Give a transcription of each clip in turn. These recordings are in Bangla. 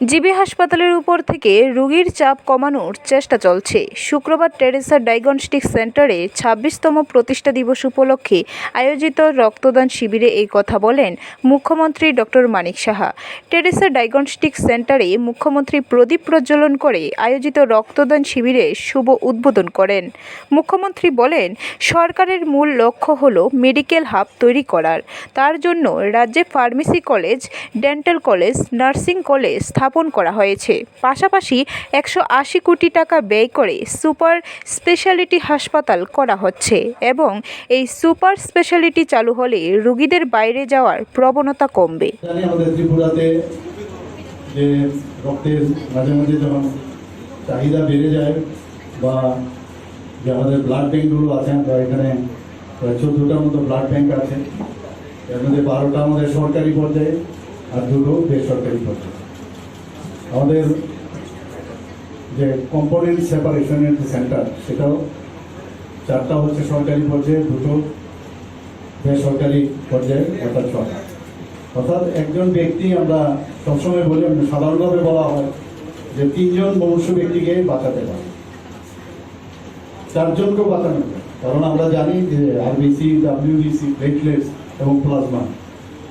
জিবি হাসপাতালের উপর থেকে রোগীর চাপ কমানোর চেষ্টা চলছে। শুক্রবার টেরেসা ডায়াগনস্টিক সেন্টারে ২৬তম প্রতিষ্ঠা দিবস উপলক্ষে আয়োজিত রক্তদান শিবিরে এই কথা বলেন মুখ্যমন্ত্রী doctor Manik Saha. Teresa diagnostic সেন্টারে মুখ্যমন্ত্রী প্রদীপ প্রজ্বলন করে আয়োজিত রক্তদান শিবিরে শুভ উদ্বোধন করেন। মুখ্যমন্ত্রী বলেন, সরকারের মূল লক্ষ্য হল মেডিকেল হাব তৈরি করার। তার জন্য রাজ্যে pharmacy college, dental college, nursing college স্থাপন করা হয়েছে। পাশাপাশি ১৮০ কোটি টাকা ব্যয় করে সুপার স্পেশালিটি হাসপাতাল করা হচ্ছে এবং এই সুপার স্পেশালিটি চালু হলে রোগীদের বাইরে যাওয়ার প্রবণতা কমবে। আমাদের ত্রিপুরাতে যে রক্তের মাঝে মাঝে যখন চাহিদা বেড়ে যায় বা যে আমাদের ব্লাড ব্যাঙ্কগুলো আছে, আমরা এখানে প্রায় ১৪টার মতো ব্লাড ব্যাঙ্ক আছে। এর মধ্যে ১২টা আমাদের সরকারি পর্যায়ে আর 2টো বেসরকারি পর্যায়ে। আমাদের যে কম্পোনেন্ট সেপারেশনের যে সেন্টার, সেটাও 4টা হচ্ছে সরকারি পর্যায়ে, 2টো বেসরকারি পর্যায়ে, অর্থাৎ 6টা। অর্থাৎ একজন ব্যক্তি, আমরা সবসময় বলি, সাধারণভাবে বলা হয় যে 3 জন মনুষ্য ব্যক্তিকে বাঁচাতে পারে, 4 জনকেও বাঁচানো যায়। কারণ আমরা জানি যে আরবিসি, ডাব্লিউবিসি, প্লেটলেটস এবং প্লাজমা,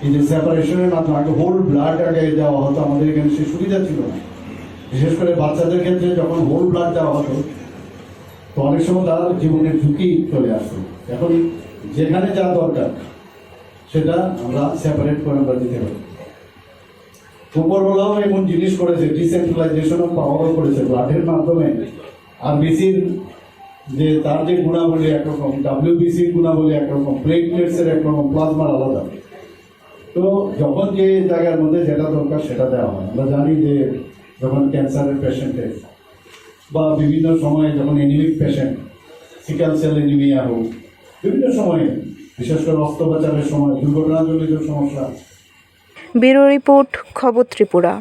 এই যে সেপারেশনের মাধ্যমে আগে হোল ব্লাড আগে দেওয়া হতো, আমাদের এখানে সে সুবিধা ছিল না। বিশেষ করে বাচ্চাদের ক্ষেত্রে যখন হোল ব্লাড দেওয়া হতো, তো অনেক সময় তার জীবনের ঝুঁকি চলে আসতো। এখন যেখানে যা দরকার সেটা আমরা সেপারেট করে আমরা দিতে পারি। উপরওয়ালাও এমন জিনিস করেছে, ডিসেন্ট্রালাইজেশন অফ পাওয়ারও করেছে ব্লাডের মাধ্যমে। আরবিসির যে তার যে গুণাবলী একরকম, ডাব্লিউবিসির গুণাবলী একরকম, প্লেটলেটসের একরকম, প্লাজমার আলাদা। তো যখন যে জায়গার মধ্যে যেটা দরকার সেটা দেওয়া হয়। আমরা জানি যে যখন ক্যান্সারের পেশেন্টের বা বিভিন্ন সময়ে যখন anaemic patient, sickle cell anaemia হোক, বিভিন্ন সময়ে, বিশেষ করে অস্ত্রোপচারের সময়, দুর্ঘটনাজনিত সমস্যা। ব্যুরো রিপোর্ট, খবর ত্রিপুরা।